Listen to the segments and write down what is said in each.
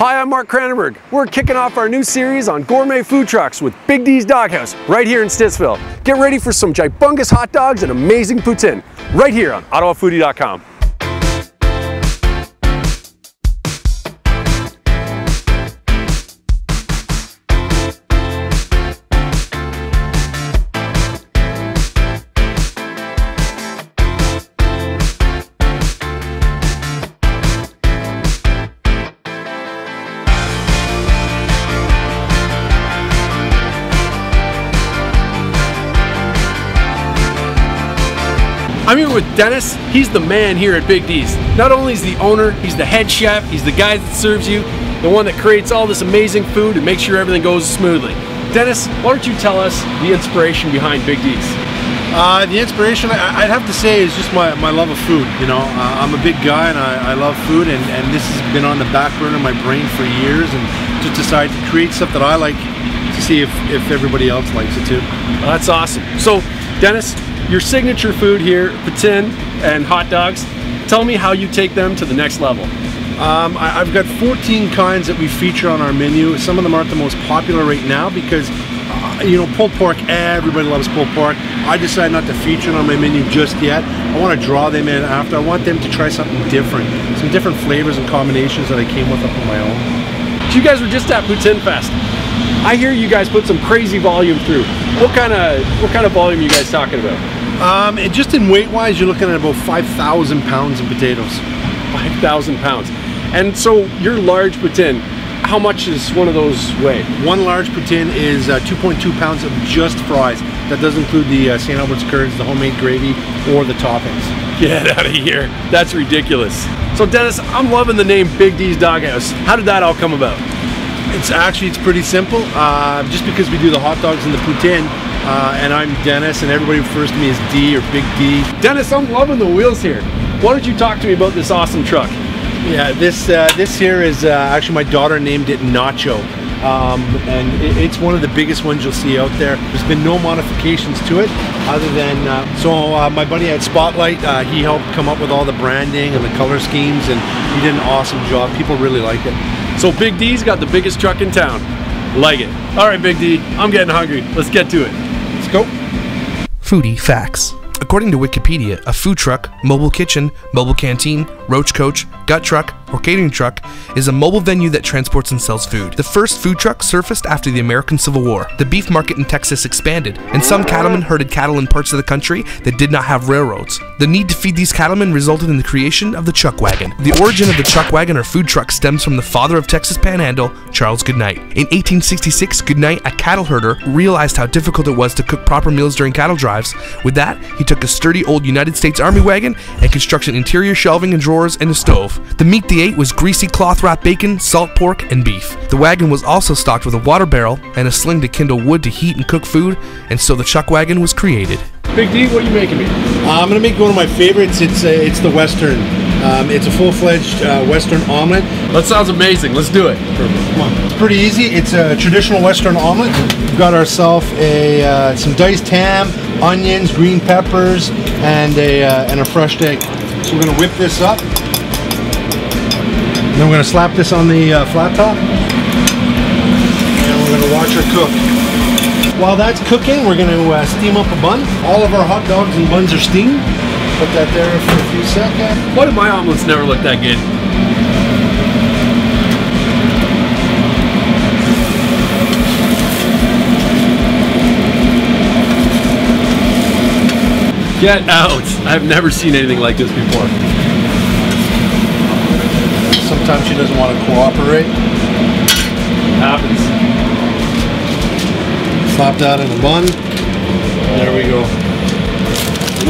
Hi, I'm Mark Cranenberg. We're kicking off our new series on gourmet food trucks with Big D's Doghouse right here in Stittsville. Get ready for some gibungous hot dogs and amazing poutine right here on OttawaFoodie.com. I'm here with Dennis. He's the man here at Big D's. Not only is he the owner, he's the head chef, he's the guy that serves you, the one that creates all this amazing food and makes sure everything goes smoothly. Dennis, why don't you tell us the inspiration behind Big D's? The inspiration, I'd have to say, is just my love of food. You know, I'm a big guy and I love food, and this has been on the back burner of my brain for years, and just decided to create stuff that I like to see if everybody else likes it too. Well, that's awesome. So, Dennis, your signature food here, poutine and hot dogs, tell me how you take them to the next level. I've got 14 kinds that we feature on our menu. Some of them aren't the most popular right now because, you know, pulled pork, everybody loves pulled pork. I decided not to feature it on my menu just yet. I want to draw them in after. I want them to try something different. Some different flavors and combinations that I came with up on my own. So you guys were just at Poutine Fest. I hear you guys put some crazy volume through. What kind of volume are you guys talking about? Just in weight-wise, you're looking at about 5,000 pounds of potatoes. 5,000 pounds. And so your large poutine, how much is one of those weigh? One large poutine is 2.2 pounds of just fries. That does include the St. Albert's curds, the homemade gravy, or the toppings. Get out of here. That's ridiculous. So Dennis, I'm loving the name Big D's Doghouse. How did that all come about? It's pretty simple. Just because we do the hot dogs and the poutine, and I'm Dennis, and everybody refers to me as D or Big D. Dennis, I'm loving the wheels here. Why don't you talk to me about this awesome truck? Yeah, this here is actually my daughter named it Nacho, and it's one of the biggest ones you'll see out there. There's been no modifications to it, other than my buddy at Spotlight, he helped come up with all the branding and the color schemes, and he did an awesome job. People really like it. So Big D's got the biggest truck in town. Like it. All right, Big D, I'm getting hungry. Let's get to it. Let's go. Foodie facts. According to Wikipedia, a food truck, mobile kitchen, mobile canteen, roach coach, gut truck, or catering truck is a mobile venue that transports and sells food. The first food truck surfaced after the American Civil War. The beef market in Texas expanded, and some cattlemen herded cattle in parts of the country that did not have railroads. The need to feed these cattlemen resulted in the creation of the chuck wagon. The origin of the chuck wagon or food truck stems from the father of Texas Panhandle, Charles Goodnight. In 1866, Goodnight, a cattle herder, realized how difficult it was to cook proper meals during cattle drives. With that, he took a sturdy old United States Army wagon and constructed interior shelving and drawers and a stove. The meat they ate was greasy cloth-wrapped bacon, salt pork, and beef. The wagon was also stocked with a water barrel and a sling to kindle wood to heat and cook food, and so the chuck wagon was created. Big D, what are you making me? I'm going to make one of my favorites. It's the Western. It's a full-fledged Western omelet. That sounds amazing. Let's do it. Perfect. Come on. It's pretty easy. It's a traditional Western omelet. We've got ourselves some diced ham, onions, green peppers, and a fresh egg. So we're going to whip this up. Then we're going to slap this on the flat top. And we're going to watch her cook. While that's cooking, we're going to steam up a bun. All of our hot dogs and buns are steamed. Put that there for a few seconds. Why do my omelets never look that good? Get out! I've never seen anything like this before. Sometimes she doesn't want to cooperate. Happens. Slap that in the bun. There we go.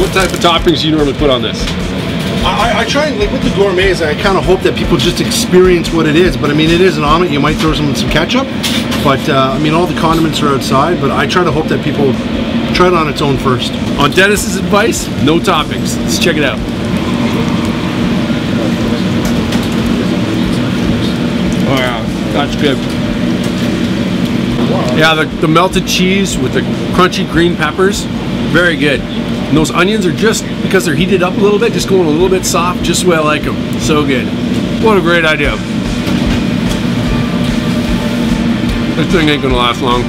What type of toppings do you normally put on this? I try and, like with the gourmets, I kind of hope that people just experience what it is. But I mean, it is an omelet. You might throw some ketchup. But I mean, all the condiments are outside. But I try to hope that people try it on its own first. On Dennis's advice, no toppings. Let's check it out. Oh yeah, that's good. Yeah, the melted cheese with the crunchy green peppers, very good. And those onions are just, because they're heated up a little bit, just going a little bit soft, just the way I like them. So good. What a great idea. This thing ain't gonna last long.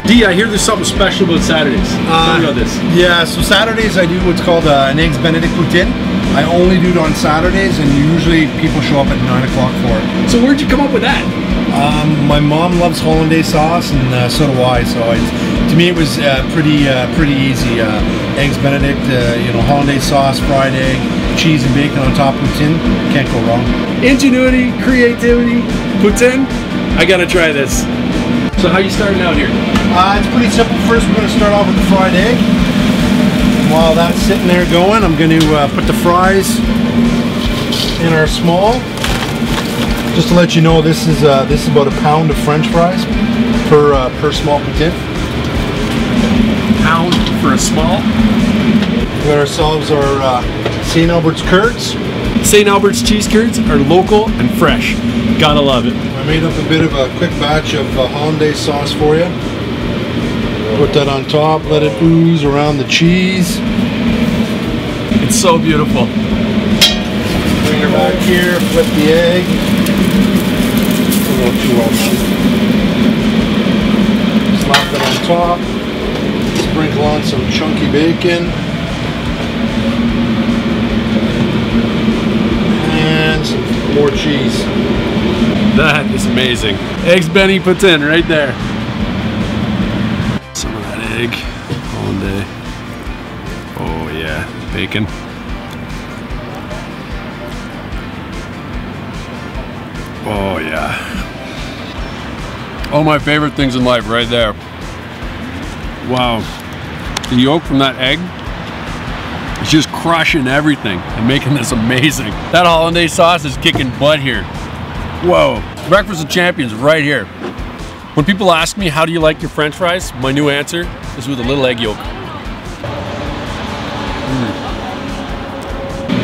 D, I hear there's something special about Saturdays. Tell me about this. Yeah, so Saturdays I do what's called an eggs Benedict Poutine. I only do it on Saturdays, and usually people show up at 9 o'clock for it. So where'd you come up with that? My mom loves hollandaise sauce, and so do I. So to me, it was pretty easy. Eggs Benedict, hollandaise sauce, fried egg, cheese and bacon on top of poutine. Can't go wrong. Ingenuity, creativity, poutine. I gotta try this. So how you starting out here? It's pretty simple. First, we're going to start off with the fried egg. While that's sitting there going, I'm going to put the fries in our small. Just to let you know, this is about a pound of French fries per small poutine. Pound for a small. We got ourselves our St. Albert's curds. St. Albert's cheese curds are local and fresh. Gotta love it. I made up a bit of a quick batch of hollandaise sauce for you. Put that on top, let it ooze around the cheese. It's so beautiful. Bring her back here, flip the egg. Not too well done. Slap it on top. Sprinkle on some chunky bacon. And some more cheese. That is amazing. Eggs Benny Poutine right there. Some of that egg. Hollandaise. Oh yeah, bacon. Oh yeah. All my favorite things in life right there. Wow. The yolk from that egg is just crushing everything and making this amazing. That hollandaise sauce is kicking butt here. Whoa. Breakfast of Champions right here. When people ask me, how do you like your French fries? My new answer is with a little egg yolk.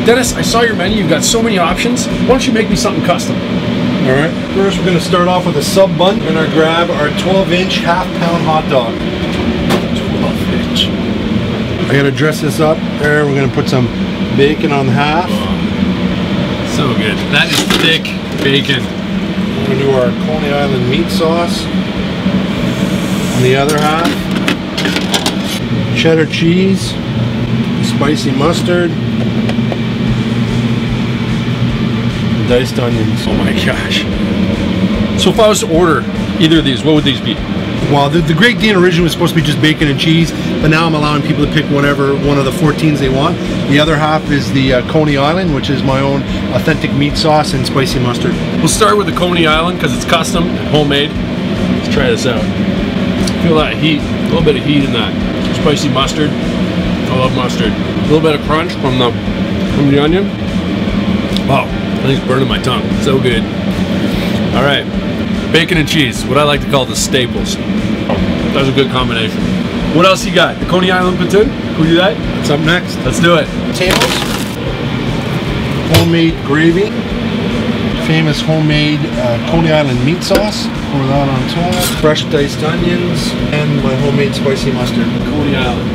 Dennis, I saw your menu. You've got so many options. Why don't you make me something custom? All right. First, we're going to start off with a sub bun. We're going to grab our 12-inch half-pound hot dog. 12-inch. I got to dress this up. There, we're going to put some bacon on the half. So good. That is thick bacon. We're going to do our Cony Island meat sauce on the other half. Cheddar cheese, spicy mustard, and diced onions. Oh my gosh. So if I was to order either of these, what would these be? Well, the Great Dane originally was supposed to be just bacon and cheese, but now I'm allowing people to pick whatever one of the 14s they want. The other half is the Cony Island, which is my own authentic meat sauce and spicy mustard. We'll start with the Cony Island because it's custom and homemade. Let's try this out. Feel that heat, a little bit of heat in that. Spicy mustard. I love mustard. A little bit of crunch from the onion. Wow, I think it's burning my tongue. So good. All right. Bacon and cheese, what I like to call the staples. That's a good combination. What else you got? The Cony Island Poutine? Can we do that? What's up next? Let's do it. Potatoes, homemade gravy, famous homemade Cony Island meat sauce. Pour that on top. Fresh diced onions and my homemade spicy mustard. Cony Island.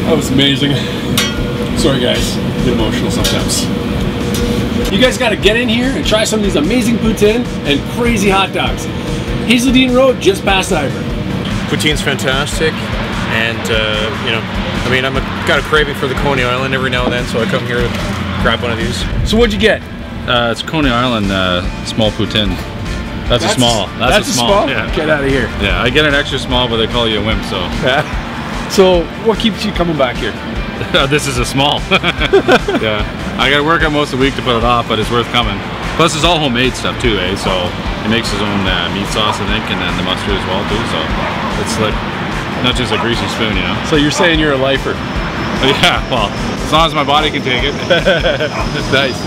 That was amazing. Sorry guys, a bit emotional sometimes. You guys gotta get in here and try some of these amazing poutine and crazy hot dogs. Hazeledean Road, just past Ivor. Poutine's fantastic, and I've got a craving for the Cony Island every now and then, so I come here to grab one of these. So what'd you get? It's Cony Island small poutine. That's a small. That's a small? Yeah. Get out of here. Yeah, I get an extra small, but they call you a wimp, so. Yeah. So what keeps you coming back here? This is a small. Yeah, I gotta work on most of the week to put it off, but it's worth coming. Plus, it's all homemade stuff too, eh? So he makes his own meat sauce, I think, and then the mustard as well too. So it's like not just a greasy spoon, you know. So you're saying you're a lifer? Yeah, well, as long as my body can take it. Nice.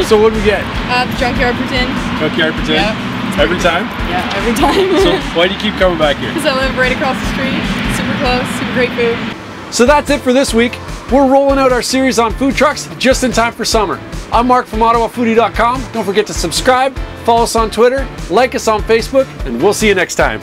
So what do we get? The junkyard poutine. Junkyard poutine? Yeah. Every time? Yeah, every time. So why do you keep coming back here? Because I live right across the street. Super close, super great food. So that's it for this week. We're rolling out our series on food trucks just in time for summer. I'm Mark from OttawaFoodie.com. Don't forget to subscribe, follow us on Twitter, like us on Facebook, and we'll see you next time.